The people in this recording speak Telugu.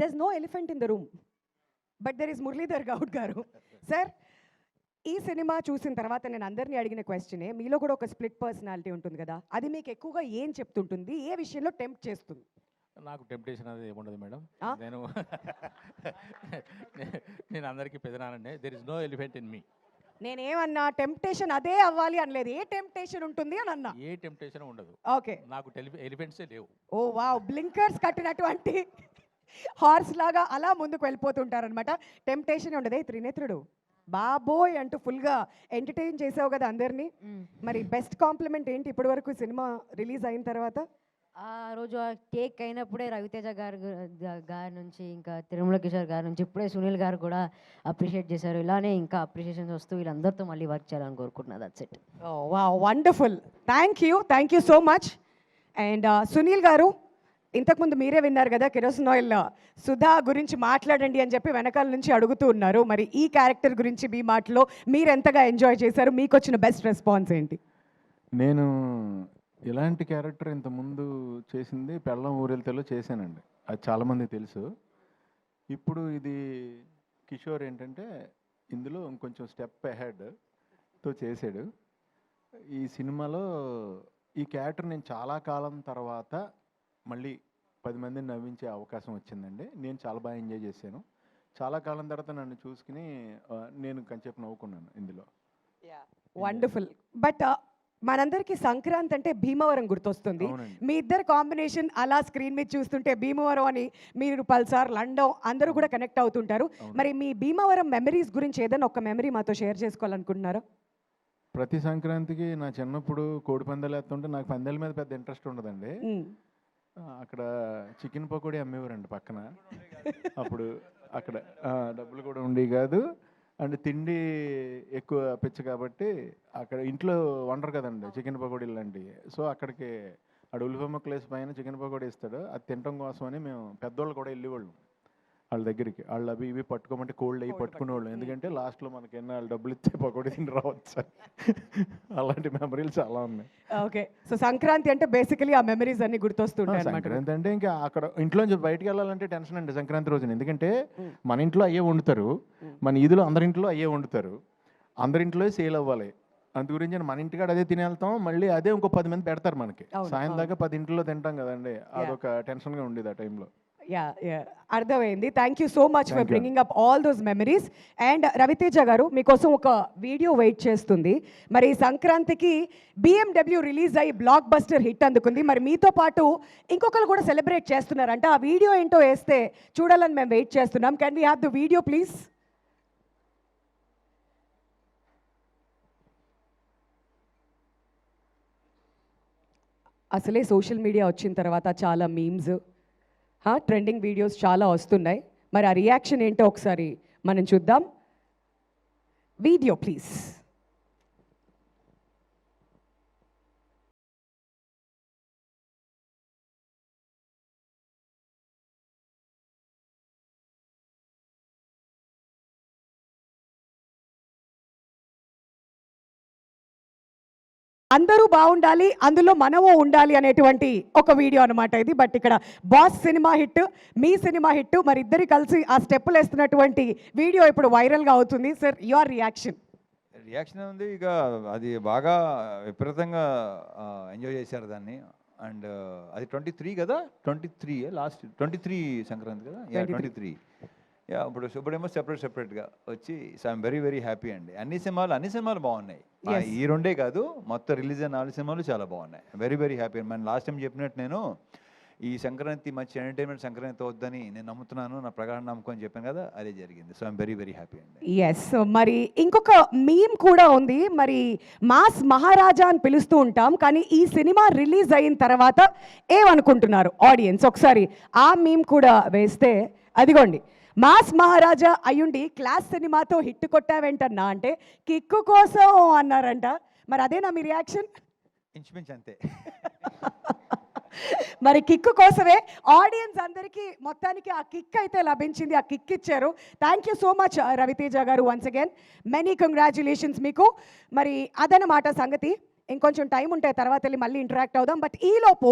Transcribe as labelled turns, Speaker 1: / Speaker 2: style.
Speaker 1: there's no elephant in the room, but there is Muralidhar Gaud garu. Sir, ఈ సినిమా చూసిన తర్వాత నేను అందరినీ అడిగిన క్వశ్చనే, మీలో కూడా ఒక స్ప్లిట్ పర్సనాలిటీ ఉంటుంది కదా, అది మీకు ఎక్కువగా ఏం చెప్తుంటుంది, ఏ విషయంలో టెంప్ట్ చేస్తుంది?
Speaker 2: నాకు టెంప్టేషన్ అది ఏముండదు మేడం. నేను అందరికీ పెదనానండి. There is no elephant in me.
Speaker 1: నేనేమన్నా టెంప్టేషన్ అదే అవ్వాలి అనలేదు, ఏ టెంప్టేషన్ ఉంటుంది అని అన్నా.
Speaker 2: ఏ టెంప్టేషన్ ఉండదు.
Speaker 1: ఓకే,
Speaker 2: నాకు ఎలిఫెంట్సే లేవు.
Speaker 1: ఓ వావ్, బ్లింకర్స్ కట్టినటువంటి హార్స్ లాగా అలా ముందుకు వెళ్ళిపోతుంటారనమాట. టెంప్టేషన్ ఉండదు. త్రినేత్రుడు బాబోయ్ అంటూ ఫుల్గా ఎంటర్టైన్ చేసావు కదా అందరినీ. మరి బెస్ట్ కాంప్లిమెంట్ ఏంటి ఇప్పటి వరకు సినిమా రిలీజ్ అయిన తర్వాత?
Speaker 3: ఆ రోజు ఆ టేక్ అయినప్పుడే రవితేజ గారి నుంచి, ఇంకా తిరుమల కిషోర్ గారి నుంచి, ఇప్పుడే సునీల్ గారు కూడా అప్రిషియేట్ చేశారు. ఇలానే ఇంకా అప్రిషియేషన్స్ వస్తూ వీళ్ళందరితో మళ్ళీ వర్క్ చేయాలని కోరుకుంటున్నా. That's it.
Speaker 1: Wow, wonderful. Thank you so much. And Sunil గారు, ఇంతకుముందు మీరే విన్నారు కదా, కిరోసిన్ ఆయిల్ సుధా గురించి మాట్లాడండి అని చెప్పి వెనకాల నుంచి అడుగుతూ ఉన్నారు. మరి ఈ క్యారెక్టర్ గురించి మీ మాటలో మీరు ఎంతగా ఎంజాయ్ చేశారు, మీకు వచ్చిన బెస్ట్ రెస్పాన్స్ ఏంటి?
Speaker 4: నేను ఇలాంటి క్యారెక్టర్ ఇంతకుముందు చేసింది పెళ్ళం ఊరెళ్తేలో చేశానండి, అది చాలామంది తెలుసు. ఇప్పుడు ఇది కిషోర్ ఏంటంటే ఇందులో ఇంకొంచెం స్టెప్ అహెడ్తో చేశాడు. ఈ సినిమాలో ఈ క్యారెక్టర్ నేను చాలా కాలం తర్వాత మళ్ళీ 10 మందిని నవ్వించే అవకాశం వచ్చిందండి. నేను చాలా బాగా ఎంజాయ్ చేశాను. చాలా కాలం తర్వాత నన్ను చూసుకుని నేను కొంచెం నవ్వుకున్నాను ఇందులో.
Speaker 1: వండర్ఫుల్. బట్ మనందరికీ సంక్రాంతి అంటే భీమవరం గుర్తొస్తుంది. మీ ఇద్దరు కాంబినేషన్ అలా స్క్రీన్ మీద చూస్తుంటే భీమవరం అని మీరు పల్సార్, లండన్ అందరూ కూడా కనెక్ట్ అవుతుంటారు. మరి మీ భీమవరం మెమరీస్ గురించి ఏదైనా ఒక మెమరీ మాతో షేర్ చేసుకోవాలనుకుంటున్నారా?
Speaker 4: ప్రతి సంక్రాంతికి నా చిన్నప్పుడు కోడి పందాలు వేస్తుంటే నాకు పందాల మీద పెద్ద ఇంట్రెస్ట్ ఉండదండి. అక్కడ చికెన్ పకోడీ అమ్మేవారండి పక్కన. అప్పుడు అక్కడ డబ్బులు కూడా ఉండేవి కాదు, అండ్ తిండి ఎక్కువ పిచ్చి కాబట్టి అక్కడ ఇంట్లో వండరు కదండి చికెన్ పకోడీలు లాంటివి. సో అక్కడికి అక్కడ ఉల్లిపాయ ముక్కలేసి పైన చికెన్ పకోడీ ఇస్తాడు, అది తినడం కోసం అని మేము పెద్దోళ్ళు కూడా వెళ్ళేవాళ్ళం వాళ్ళ దగ్గరికి. వాళ్ళు అవి ఇవి పట్టుకోమంటే కోల్డ్ అయ్యి పట్టుకునేవాళ్ళు, ఎందుకంటే లాస్ట్లో మనకి ఎన్న వాళ్ళు డబ్బులు ఇస్తే పకోడీ తిని రావచ్చు. అలాంటి మెమరీలు చాలా ఉన్నాయి.
Speaker 1: ఓకే, సో సంక్రాంతి అంటే బేసికలీ ఆ మెమరీస్ అన్ని గుర్తొస్తుంటాయి.
Speaker 4: సంక్రాంతి అంటే ఇంకా అక్కడ ఇంట్లోంచి బయటకు వెళ్ళాలంటే టెన్షన్ అండి సంక్రాంతి రోజున, ఎందుకంటే మన ఇంట్లో అయ్యే వండుతారు, మన ఈదులో అందరింట్లో అయ్యే వండుతారు, అందరింట్లో సేల్ అవ్వాలి. అందు గురించి మన ఇంటికాడ అదే తిని వెళ్తాం, మళ్ళీ అదే ఇంకో 10 మంది పెడతారు మనకి. సాయం దాకా 10 ఇంట్లో తింటాం కదండి, అదొక టెన్షన్గా ఉండేది ఆ టైంలో.
Speaker 1: అర్థమైంది. Thank you so much for bringing up all those memories. And Raviteja గారు, మీకోసం ఒక వీడియో వెయిట్ చేస్తుంది. మరి సంక్రాంతికి BMW రిలీజ్ అయ్యి బ్లాక్ బస్టర్ హిట్ అందుకుంది. మరి మీతో పాటు ఇంకొకరు కూడా సెలబ్రేట్ చేస్తున్నారంట. ఆ వీడియో ఏంటో వేస్తే చూడాలని మేము వెయిట్ చేస్తున్నాం. Can we have the video please? అసలే సోషల్ మీడియా వచ్చిన తర్వాత చాలా మీమ్స్, ట్రెండింగ్ వీడియోస్ చాలా వస్తున్నాయి. మరి ఆ రియాక్షన్ ఏంటో ఒకసారి మనం చూద్దాం. Video please. అందరూ బాగుండాలి, అందులో మనము ఉండాలి అనేటువంటి ఒక వీడియో అనమాట ఇది. బట్ ఇక్కడ బాస్ సినిమా హిట్, మీ సినిమా హిట్, మరి ఇద్దరు కలిసి ఆ స్టెప్పులు వేస్తున్నటువంటి వీడియో ఇప్పుడు వైరల్గా అవుతుంది. సార్, యువర్ రియాక్షన్
Speaker 5: ఉంది. ఇక అది బాగా విపరీతంగా ఎంజాయ్ చేశారు దాన్ని. అండ్ అది 23 కదా, 23 లాస్ట్ 23 సంక్రాంతి కదా, 23. ఇప్పుడేమో సెపరేట్గా వచ్చి. So I'm very very happy అండి. అన్ని సినిమాలు బాగున్నాయి. ఈ రెండే కాదు, మొత్తం రిలీజ్ అయిన 4 సినిమాలు చాలా బాగున్నాయి. Very very happy. మన లాస్ట్ టైం చెప్పినట్టు నేను ఈ సంక్రాంతి మంచి ఎంటర్టైన్మెంట్ సంక్రాంతి అవుద్దని నేను నమ్ముతున్నాను, నా ప్రగాఢ నమ్మకం అని చెప్పాను కదా, అదే జరిగింది. So I'm very very happy అండి.
Speaker 1: ఎస్, మరి ఇంకొక మీమ్ కూడా ఉంది. మరి మాస్ మహారాజా అని పిలుస్తూ ఉంటాం, కానీ ఈ సినిమా రిలీజ్ అయిన తర్వాత ఏమనుకుంటున్నారు ఆడియన్స్? ఒకసారి ఆ మీమ్ కూడా వేస్తే, అదిగోండి, మాస్ మహారాజా అయ్యుండి క్లాస్ సినిమాతో హిట్ కొట్టావేంటన్నా అంటే కిక్కు కోసం అన్నారంట. మరి అదేనా మీ రియాక్షన్?
Speaker 5: ఇంచుమించు అంతే.
Speaker 1: మరి కిక్కు కోసమే ఆడియన్స్ అందరికీ మొత్తానికి ఆ కిక్ అయితే లభించింది, ఆ కిక్ ఇచ్చారు. Thank you so much Raviteja గారు, వన్స్ అగైన్ మెనీ కంగ్రాచులేషన్స్ మీకు. మరి అదనమాట సంగతి. ఇంకొంచెం టైం ఉంటే తర్వాత వెళ్ళి మళ్ళీ ఇంటరాక్ట్ అవుదాం. బట్ ఈలోపు